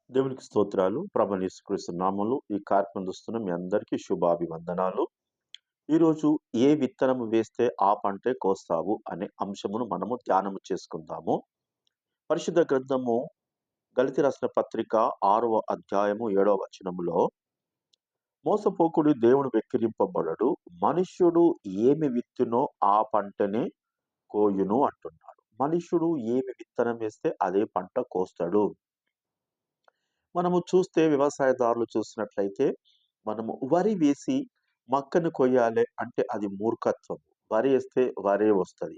దేవునికి స్తోత్రాలు. ప్రభువైన యేసుక్రీస్తు నామములో ఈ కార్యక్రమం చూస్తున్న మీ అందరికీ శుభాభివందనాలు. ఈరోజు ఏ విత్తనము వేస్తే ఆ పంటే కోస్తావు అనే అంశమును మనము ధ్యానము చేసుకుందాము. పరిశుద్ధ గ్రంథము గలతీ రాసిన పత్రిక 6వ అధ్యాయము 7వ వచనములో, మోసపోకుడి దేవుడు వెక్కిరింపబడడు, మనుష్యుడు ఏమి విత్తునో ఆ పంటనే కోయును అంటున్నాడు. మనుష్యుడు ఏమి విత్తనం వేస్తే అదే పంట కోస్తాడు. మనము చూస్తే వ్యవసాయదారులు చూసినట్లయితే మనము వరి వేసి మక్కను కొయ్యాలి అంటే అది మూర్ఖత్వం. వరి వేస్తే వరే వస్తది.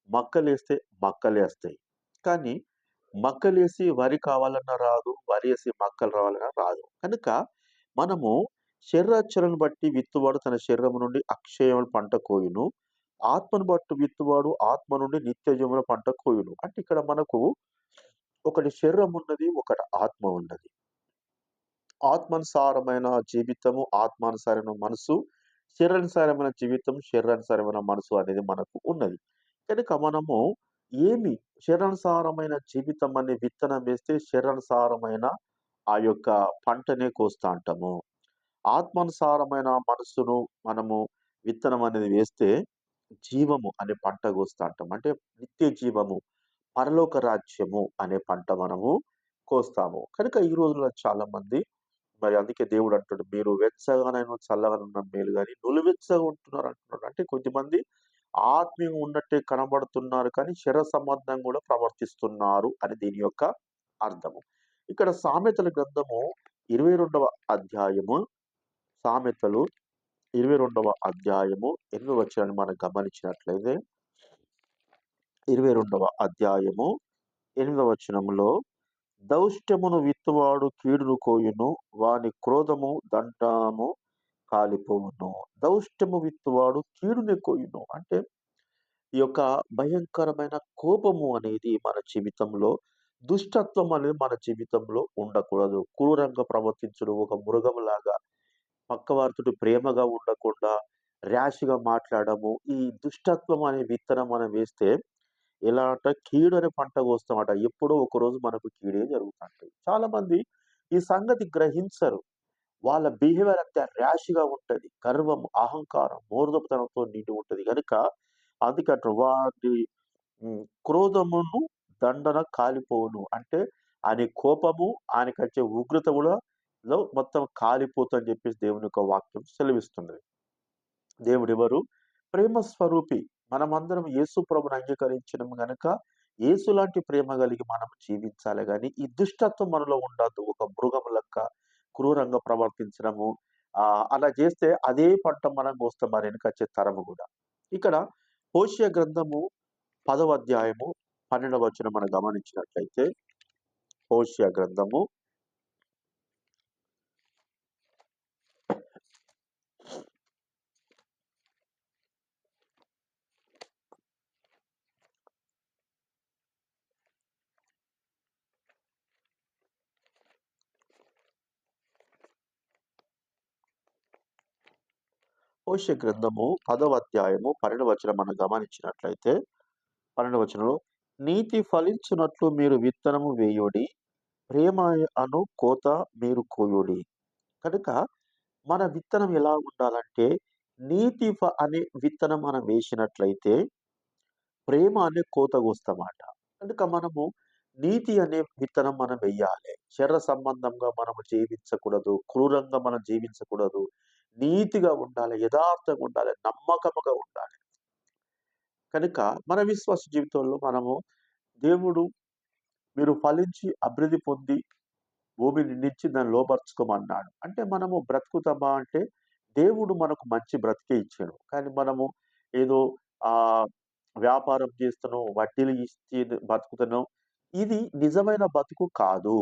మక్కలేస్తే మక్కలే వస్తాయి. కానీ మక్కలేసి వరి కావాలన్నా రాదు. వరేసి మక్కలు రావాలన్నా రాదు. కనుక మనము శరీరాచరణను బట్టి విత్తువాడు తన శరీరము నుండి అక్షయమైన పంట కోయును. ఆత్మను బట్టి విత్తువాడు ఆత్మ నుండి నిత్యజీవముల పంట కోయును. అంటే ఇక్కడ మనకు ఒకటి శరీరం ఉన్నది, ఒకటి ఆత్మ ఉన్నది. ఆత్మానుసారమైన జీవితము, ఆత్మానుసారమైన మనసు, శరీరానుసారమైన జీవితం, శరీరానుసారమైన మనసు అనేది మనకు ఉన్నది. కనుక మనము ఏమి శరీరానుసారమైన జీవితం అనే విత్తనం వేస్తే శరీరానుసారమైన ఆ యొక్క పంటనే కోస్తా అంటాము. ఆత్మానుసారమైన మనస్సును మనము విత్తనం అనేది వేస్తే జీవము అనే పంట కోస్తా అంటాం. అంటే నిత్య జీవము, పరలోక రాజ్యము అనే పంట మనము కోస్తాము. కనుక ఈ రోజుల్లో చాలా మంది మరి అందుకే దేవుడు అంటాడు, మీరు వెచ్చగానైనా చల్లగానున్న మేలు గాని నులివెచ్చగా ఉంటున్నారు అంటున్నాడు. అంటే కొద్దిమంది ఆత్మీయంగా ఉన్నట్టే కనబడుతున్నారు కానీ శరీర సంబంధంగా కూడా ప్రవర్తిస్తున్నారు అని దీని యొక్క అర్థము. ఇక్కడ సామెతల గ్రంథము 22వ అధ్యాయము, సామెతలు 22వ అధ్యాయము 8వ వచనాన్ని మనం గమనించినట్లయితే 22వ అధ్యాయము 8వ వచనములో, దౌష్ట్యమును విత్తువాడు కీడును కోయును, వాని క్రోధము దండము కాలిపోవును. దౌష్ట్యము విత్తువాడు కీడుని కోయును. అంటే ఈ యొక్క భయంకరమైన కోపము అనేది మన జీవితంలో, దుష్టత్వం అనేది మన జీవితంలో ఉండకూడదు. క్రూరంగా ప్రవర్తించడం, ఒక మృగములాగా పక్కవారితోటి ప్రేమగా ఉండకుండా ర్యాష్‌గా మాట్లాడము, ఈ దుష్టత్వం అనే విత్తనం మనం వేస్తే ఎలా అంటే కీడు అనే పంట కోస్తామట. ఎప్పుడో ఒకరోజు మనకు కీడే జరుగుతుంటది. చాలామంది ఈ సంగతి గ్రహించరు. వాళ్ళ బిహేవియర్ అంతా ర్యాష్‌గా ఉంటది. గర్వం, అహంకారం, మూర్ఖతనంతో నిండి ఉంటది గనుక అందుకే అంటారు వాటి క్రోధమును దండన కాలిపోవును. అంటే ఆయన కోపము, ఆయనకొచ్చే ఉగ్రత కూడా మొత్తం కాలిపోతదని చెప్పేసి దేవుని యొక్క వాక్యం సెలవిస్తున్నది. దేవుడెవరు? ప్రేమ స్వరూపి. మనమందరం యేసు ప్రభువుని అంగీకరించినము గనక యేసు లాంటి ప్రేమ కలిగి మనం జీవించాలి గాని, ఈ దుష్టత్వం మనలో ఉండద్దు. ఒక మృగం లెక్క క్రూరంగా ప్రవర్తించడము, అలా చేస్తే అదే పంట మనం కోస్తాం మన వెనకొచ్చే తరము గూడా. ఇక్కడ హోషేయ గ్రంథము 10వ అధ్యాయము 12వ వచనం మనం గమనించినట్లయితే, హోషేయ గ్రంథము హోషేయ గ్రంథము 10వ అధ్యాయము 12వ వచనం మనం గమనించినట్లయితే 12వ వచనంలో, నీతి ఫలించునట్లు మీరు విత్తనము వేయుడి, ప్రేమ అను కోత మీరు కోయుడి. కనుక మన విత్తనం ఎలా ఉండాలంటే అనే విత్తనం మనం వేసినట్లయితే ప్రేమ అనే కోత కోస్తామాట. కనుక మనము నీతి అనే విత్తనం మనం వెయ్యాలి. శరీర సంబంధంగా మనము జీవించకూడదు. క్రూరంగా మనం జీవించకూడదు. నీతిగా ఉండాలి. యథార్థంగా ఉండాలి. నమ్మకముగా ఉండాలి. కనుక మన విశ్వాస జీవితంలో మనము దేవుడు మీరు ఫలించి అభివృద్ధి పొంది భూమిని నిండించి దాన్ని లోపరుచుకోమన్నాడు. అంటే మనము బ్రతుకుతామా అంటే దేవుడు మనకు మంచి బ్రతికే ఇచ్చాడు. కానీ మనము ఏదో ఆహ్, వ్యాపారం చేస్తున్నాం, వడ్డీలు ఇచ్చి బతుకుతున్నాం. ఇది నిజమైన బతుకు కాదు.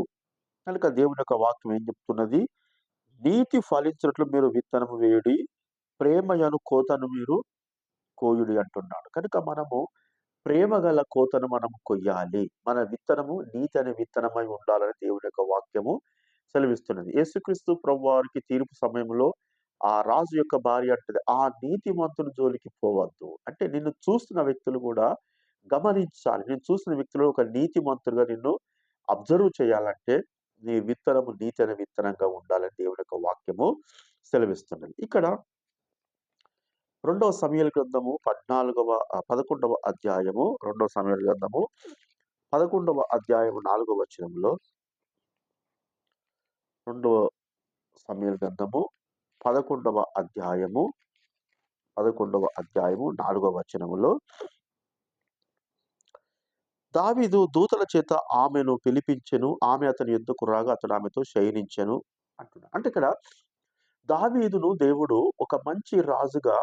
కనుక దేవుని యొక్క వాక్యం ఏం చెప్తున్నది? నీతి ఫలించినట్లు మీరు విత్తనము వేయుడి, ప్రేమయను కోతను మీరు కోయుడి అంటున్నాడు. కనుక మనము ప్రేమ గల కోతను మనం కొయ్యాలి. మన విత్తనము నీతి అనే విత్తనమై ఉండాలని దేవుని యొక్క వాక్యము సెలవిస్తున్నది. యేసుక్రీస్తు ప్రభువారికి తీర్పు సమయంలో ఆ రాజు యొక్క భార్య అంటది, "ఆ నీతిమంతుని జోలికి పోవద్దు." అంటే నిన్ను చూస్తున్న వ్యక్తులు కూడా గమనించాలి. నిన్ను చూసిన వ్యక్తులు ఒక నీతిమంతుడుగా నిన్ను అబ్జర్వ్ చేయాలంటే నీ విత్తనము నీతి అనే విత్తనంగా ఉండాలని దేవుని యొక్క వాక్యము సెలవిస్తున్నది. ఇక్కడ 2 సమూయేలు గ్రంథము 11వ అధ్యాయము 2 సమూయేలు గ్రంథము 11వ అధ్యాయము 4వ వచనంలో 2 సమూయేలు గ్రంథము 11వ అధ్యాయము 4వ వచనములో దావీదు దూతల చేత ఆమెను పిలిపించెను. ఆమె అతని యొద్దకు రాగా అతడు ఆమెతో శయనించెను అంటున్నాడు. అంటే ఇక్కడ దావీదును దేవుడు ఒక మంచి రాజుగా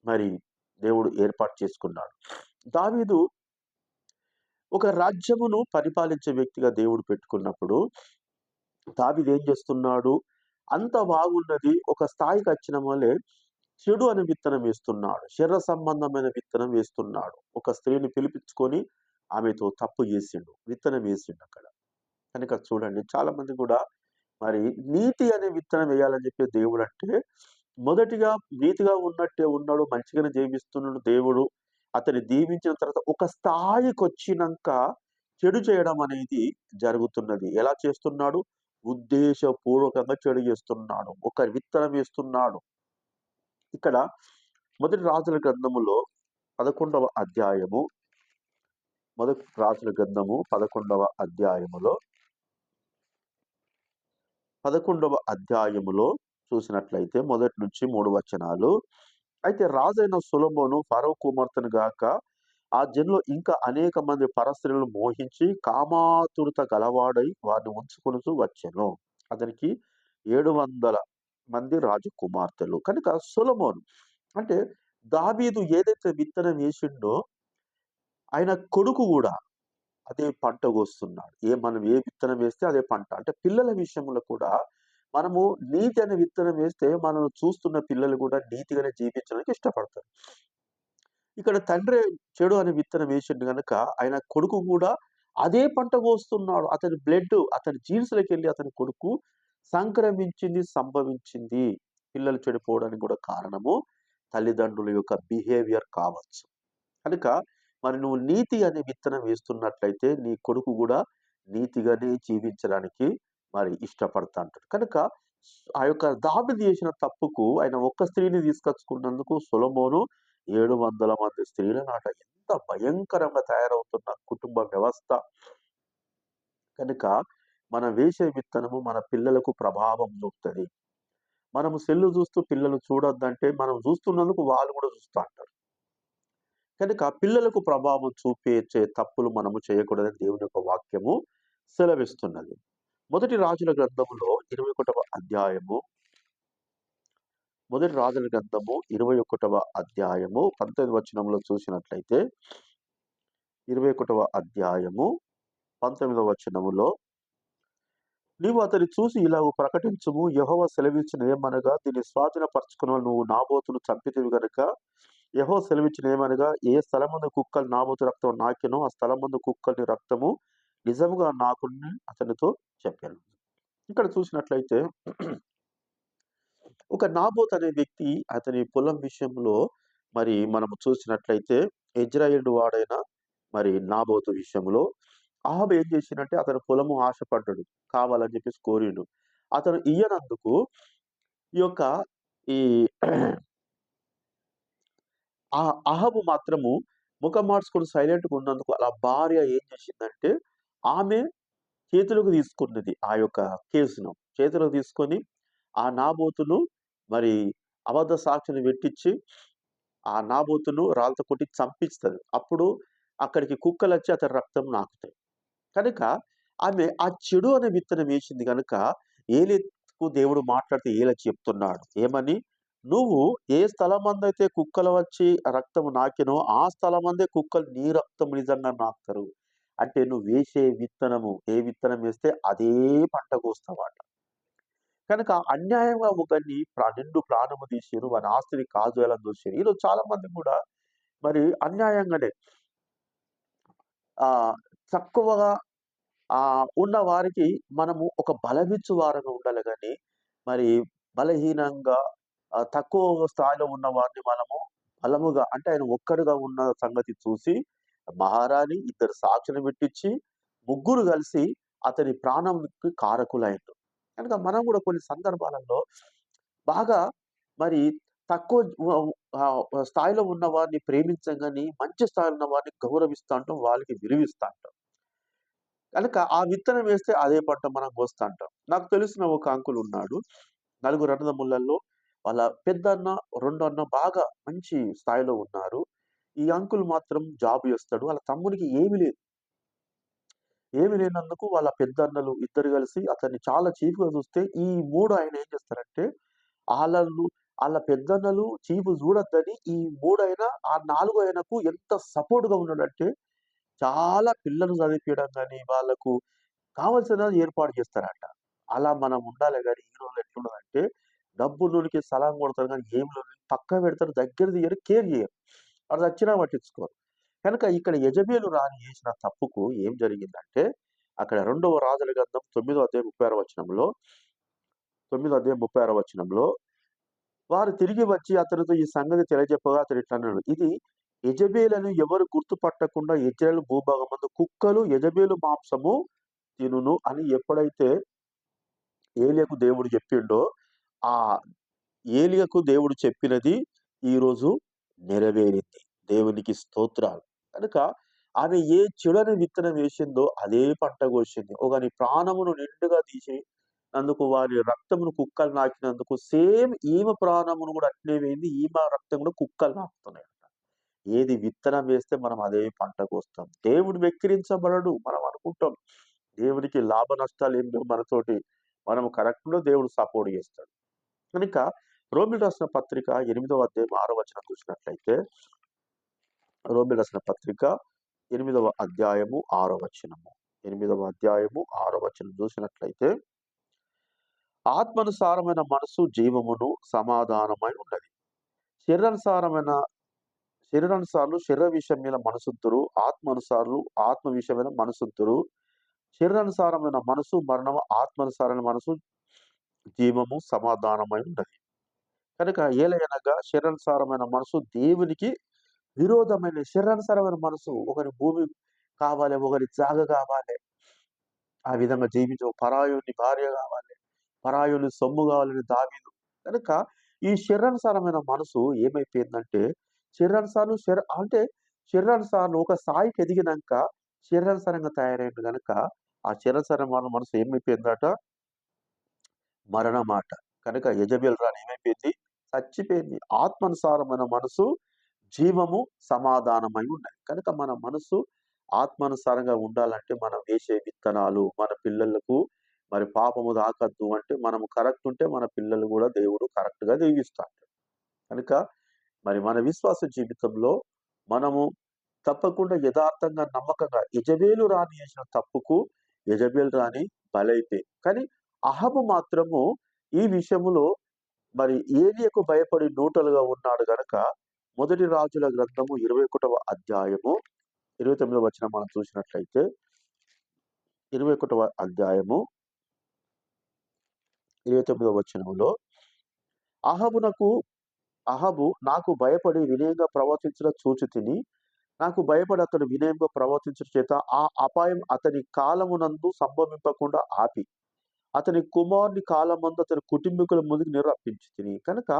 మరి దేవుడు ఏర్పాటు చేసుకున్నాడు. దావీదు ఒక రాజ్యమును పరిపాలించే వ్యక్తిగా దేవుడు పెట్టుకున్నప్పుడు దావీదు ఏం చేస్తున్నాడు? అంత బాగున్నది. ఒక స్థాయికి వచ్చిన వల్లే చెడు అనే విత్తనం వేస్తున్నాడు. శరీర సంబంధమైన విత్తనం వేస్తున్నాడు. ఒక స్త్రీని పిలిపించుకొని ఆమెతో తప్పు చేసిండు. విత్తనం వేసిండు అక్కడ. కనుక చూడండి చాలా మంది కూడా మరి నీతి అనే విత్తనం వేయాలని చెప్పి దేవుడు అంటే మొదటిగా నీతిగా ఉన్నట్టే ఉన్నాడు, మంచిగానే జీవిస్తున్నాడు దేవుడు. అతన్ని దీవించిన తర్వాత ఒక స్థాయికి వచ్చినాక చెడు చేయడం అనేది జరుగుతున్నది. ఎలా చేస్తున్నాడు? ఉద్దేశపూర్వకంగా చెడు చేస్తున్నాడు. ఒక విత్తనం వేస్తున్నాడు. ఇక్కడ మొదటి రాజుల గ్రంథములో 11వ అధ్యాయము మొదటి రాజుల గ్రంథము 11వ అధ్యాయములో 11వ అధ్యాయములో చూసినట్లయితే మొదటి నుంచి 3 వచనాలు. అయితే రాజైన సొలొమోను ఫరో కుమార్తెను గాక ఆ జనులో ఇంకా అనేక మంది పరస్త్రీలను మోహించి కామాతురత గలవాడై వారిని ఉంచుకొనుచు వచ్చెను. అతనికి 700 మంది రాజకుమార్తెలు. కనుక సొలొమోను అంటే దావీదు ఏదైతే విత్తనం వేసిండో ఆయన కొడుకు కూడా అదే పంట కోస్తున్నాడు. మనం ఏ విత్తనం వేస్తే అదే పంట. అంటే పిల్లల విషయంలో కూడా మనము నీతి అనే విత్తనం వేస్తే మనం చూస్తున్న పిల్లలు కూడా నీతిగానే జీవించడానికి ఇష్టపడతారు. ఇక్కడ తండ్రి చెడు అనే విత్తనం వేసిండు గనక ఆయన కొడుకు కూడా అదే పంట కోస్తున్నాడు. అతని బ్లడ్ అతని జీన్స్‌లోకి వెళ్ళి అతని కొడుకు సంక్రమించింది, సంభవించింది. పిల్లలు చెడిపోవడానికి కూడా కారణము తల్లిదండ్రుల యొక్క బిహేవియర్ కావచ్చు. కనుక మరి నువ్వు నీతి అనే విత్తనం వేస్తున్నట్లయితే నీ కొడుకు కూడా నీతిగానే జీవించడానికి మరి ఇష్టపడతా అంటాడు. కనుక ఆ యొక్క దావీదు చేసిన తప్పుకు ఆయన ఒక్క స్త్రీని తీసుకొచ్చుకున్నందుకు సొలొమోను 700 మంది స్త్రీల నాట ఎంత భయంకరంగా తయారవుతున్న కుటుంబ వ్యవస్థ. కనుక మనం వేసే విత్తనము మన పిల్లలకు ప్రభావం చూపుతది. మనము సెల్లు చూస్తూ పిల్లలు చూడొద్దంటే మనం చూస్తున్నందుకు వాళ్ళు కూడా చూస్తా అంటారు. కనుక పిల్లలకు ప్రభావం చూపించే తప్పులు మనము చేయకూడదని దేవుని యొక్క వాక్యము సెలవిస్తున్నది. మొదటి రాజుల గ్రంథములో 21వ అధ్యాయము మొదటి రాజుల గ్రంథము 21వ అధ్యాయము 19వ వచనంలో చూసినట్లయితే 21వ అధ్యాయము 19వ వచనములో నీవు అతన్ని చూసి ఇలాగ ప్రకటించుము, యెహోవా సెలవిచ్చినదేమనగా దీన్ని స్వాధీనపరచుకున్న నువ్వు నాబోతును చంపితివి గనుక యెహోవా సెలవిచ్చినదేమనగా ఏ స్థలమందు కుక్కలు నాబోతు రక్తం నాకెనో ఆ స్థలమందు కుక్కని రక్తము నిజముగా నాకుని అతనితో చెప్పాను. ఇక్కడ చూసినట్లయితే ఒక నాబోత్ అనే వ్యక్తి అతని పొలం విషయంలో మరి మనము చూసినట్లయితే ఇజ్రాయేలు వాడైన మరి నాబోతు విషయంలో అహాబు ఏం చేసిండంటే అతని పొలము ఆశపడ్డాడు. కావాలని చెప్పేసి కోరిండు. అతను ఇయ్యనందుకు ఈ యొక్క ఈ అహాబు మాత్రము ముఖం మార్చుకొని సైలెంట్‌గా ఉన్నందుకు అలా భార్య ఏం చేసిందంటే ఆమె చేతులకు తీసుకున్నది ఆ యొక్క కేసును. చేతులకు తీసుకొని ఆ నాబోతును మరి అబద్ధ సాక్షిని పెట్టించి ఆ నాబోతును రాళ్ళతో కొట్టి చంపిస్తది. అప్పుడు అక్కడికి కుక్కలొచ్చి అతని రక్తం నాకుతాయి. కనుక ఆమె ఆ చెడు అనే విత్తనం వేసింది గనుక ఏలీకు దేవుడు మాట్లాడితే ఏలి చెప్తున్నాడు. ఏమని? నువ్వు ఏ స్థలమందైతే కుక్కలు వచ్చి రక్తము నాకెనో ఆ స్థలమందే కుక్కలు నీ రక్తం నిజంగా నాకుతారు. అంటే నువ్వు వేసే విత్తనము ఏ విత్తనం వేస్తే అదే పంట కోస్తావట. కనుక అన్యాయంగా ఒకడిని నిండు ప్రాణము తీసిర్రు. వాని ఆస్తిని కాజేయాలని చూసిర్రు. ఈరోజు చాలా మంది కూడా మరి అన్యాయంగానే తక్కువగా ఉన్న వారికి మనము ఒక బలమిచ్చు వారంగా ఉండాలి గానీ, మరి బలహీనంగా తక్కువ స్థాయిలో ఉన్న వారిని మనము బలముగా అంటే ఆయన ఒక్కడుగా ఉన్న సంగతి చూసి మహారాణి ఇద్దరు సాక్షులు పెట్టించి ముగ్గురు కలిసి అతని ప్రాణంకి కారకులైండు. కనుక మనం కూడా కొన్ని సందర్భాలలో బాగా మరి తక్కువ స్థాయిలో ఉన్న వారిని ప్రేమించంగాని, మంచి స్థాయిలో ఉన్న వారిని గౌరవిస్తా ఉంటాం. వాళ్ళకి విలువిస్తా ఉంటాం. కనుక ఆ విత్తనం వేస్తే అదే పంట మనం కోస్తా ఉంటాం. నాకు తెలిసిన ఒక అంకుల్ ఉన్నాడు. నలుగురు అన్నదమ్ములలో వాళ్ళ పెద్దన్న, రెండో అన్న బాగా మంచి స్థాయిలో ఉన్నారు. ఈ అంకుల్ మాత్రం జాబ్ చేస్తాడు. వాళ్ళ తమ్మునికి ఏమి లేదు. ఏమి లేనందుకు వాళ్ళ పెద్దన్నలు ఇద్దరు కలిసి అతన్ని చాలా చీప్‌గా చూస్తే, ఈ 3 ఆయన ఏం చేస్తారంటే, ఆళ్ళను ఆళ్ళ పెద్దన్నలు చీపు చూడొద్దని ఈ 3 అయినా, ఆ 4 ఆయనకు ఎంత సపోర్ట్‌గా ఉన్నాడంటే, చాలా పిల్లలు చదివిపియడం గాని, వాళ్ళకు కావాల్సినది ఏర్పాటు చేస్తారంట. అలా మనం ఉండాలే గాని, ఈ రోజుల్లో ఎట్లున్నదంటే, డబ్బున్నోనికి సలాం కొడతారు గానీ, ఏం లేనోన్ని పక్కన పెడతారు, దగ్గర తీయరు, కేర్ చేయరు. వాడు సచ్చినా పట్టించుకోరు. కనుక ఇక్కడ యెజెబెలు రాణి చేసిన తప్పుకు ఏం జరిగిందంటే, అక్కడ రెండవ రాజుల గ్రంథం 9 అధ్యాయం 36 వచనంలో 9 అధ్యాయం 36 వచనంలో వారు తిరిగి వచ్చి అతనితో ఈ సంగతి తెలియజెప్పగా అతడు ఇట్లన్నాడు. ఇది యెజెబెలను ఎవరు గుర్తుపట్టకుండా యెజ్రెయేలు భూభాగమందు కుక్కలు యెజెబెలు మాంసము తినును అని ఎప్పుడైతే ఏలియాకు దేవుడు చెప్పిండో, ఆ ఏలియాకు దేవుడు చెప్పినది ఈరోజు నెరవేరింది. దేవునికి స్తోత్రాలు. కనుక ఆమె ఏ చెడని విత్తనం వేసిందో అదే పంట కోసింది. ఒకని ప్రాణమును నిండుగా తీసినందుకు వారి రక్తమును కుక్కలు నాకినందుకు సేమ్ ఈమె ప్రాణమును కూడా అట్నే పోయింది. ఈమె రక్తం కూడా కుక్కలు నాకుతున్నాయంట. ఏది విత్తనం వేస్తే మనం అదే పంట కోస్తాం. దేవుడు వెక్కిరించబడడు. మనం అనుకుంటాం. దేవునికి లాభ నష్టాలేం లేవు మనతోటి. మనం కరెక్ట్‌లో దేవుడు సపోర్ట్ చేస్తాడు. కనుక రోమీయులు రాసిన పత్రిక 8వ అధ్యాయం 6వ వచనం చూసినట్లయితే, రోమీయులు రాసిన పత్రిక 8వ అధ్యాయము 6వ వచనము. 8వ అధ్యాయము 6వ వచనం చూసినట్లయితే, ఆత్మానుసారమైన మనసు జీవమును, సమాధానమై ఉన్నది. శరీరానుసారమైన శరీరానుసారులు శరీర విషయమైన మనసుద్దురు, ఆత్మానుసారులు ఆత్మ విషయమైన మనసుద్దురు. శరీరానుసారమైన మనసు మరణము, ఆత్మానుసారమైన మనసు జీవము, సమాధానమై ఉన్నది. కనుక ఏలయనగా శరీరానుసారమైన మనసు దేవునికి విరోధమైన శరీరానుసారమైన మనసు ఒకరి భూమి కావాలి, ఒకరి జాగ కావాలి. ఆ విధంగా జీవించే పరాయుని భార్య కావాలి, పరాయుని సొమ్ము కావాలని దావీదు. కనుక ఈ శరీరానుసారమైన మనసు ఏమైపోయిందంటే శరీరానుసారం అంటే శరీరానుసారం ఒక స్థాయికి ఎదిగినంక శరీరానుసారంగా తయారైంది గనక ఆ శరీరానుసారమైన మనసు ఏమైపోయిందట? మరణమాట. కనుక యెజెబెలు రాణి ఏమైపోయింది? చచ్చిపోయింది. ఆత్మానుసారమైన మనసు జీవము, సమాధానమై ఉన్నది. కనుక మన మనసు ఆత్మానుసారంగా ఉండాలంటే మనం వేసే విత్తనాలు మన పిల్లలకు మరి పాపము తాకద్దు అంటే మనము కరెక్ట్ ఉంటే మన పిల్లలు కూడా దేవుడు కరెక్ట్‌గా దీవిస్తాడు. కనుక మరి మన విశ్వాస జీవితంలో మనము తప్పకుండా యథార్థంగా, నమ్మకంగా యెజెబెలు రాణి చేసిన తప్పుకు యెజెబెలు రాణి బలైపోయింది. కానీ అహాబు మాత్రము ఈ విషయములో మరి ఏలీయాకు భయపడి న్యూట్రల్‌గా ఉన్నాడు గనక మొదటి రాజుల గ్రంథము 21వ అధ్యాయము 29వ వచనం మనం చూసినట్లయితే 21వ అధ్యాయము 29వ వచనంలో అహాబు నాకు భయపడి వినయంగా ప్రవర్తించుట చూచితిని. నాకు భయపడి అతడు వినయంగా ప్రవర్తించుట చేత ఆ అపాయం అతని కాలమునందు సంభవింపకుండా ఆపి, అతని కుమారుని కాలమందు అతని కుటుంబీకుల ముందుకు రప్పించితిని. కనుక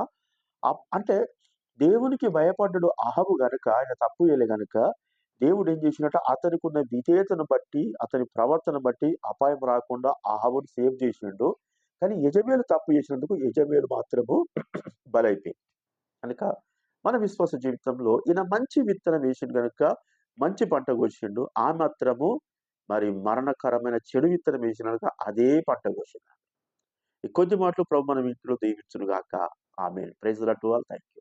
అంటే దేవునికి భయపడ్డడు అహాబు గనక, ఆయన తప్పు చేయలే గనక, దేవుడు ఏం చేసిండట అతనికున్న విధేయతను బట్టి, అతని ప్రవర్తన బట్టి అపాయం రాకుండా అహాబుని సేవ్ చేసిండు. కానీ యెజెబెలు తప్పు చేసినందుకు యెజెబెలు మాత్రము బలైపోయింది. కనుక మన విశ్వాస జీవితంలో ఈయన మంచి విత్తనం వేసిండు గనుక మంచి పంట కోసిండు. ఆ మాత్రము మరి మరణకరమైన చెడు విత్తనం వేసిన గనుక అదే పంట కోసిండు. ఈ కొద్ది మాటలు ప్రభు మన ఇంటిలో దీవించును గాక. Amen. Praise the Lord to all. Thank you.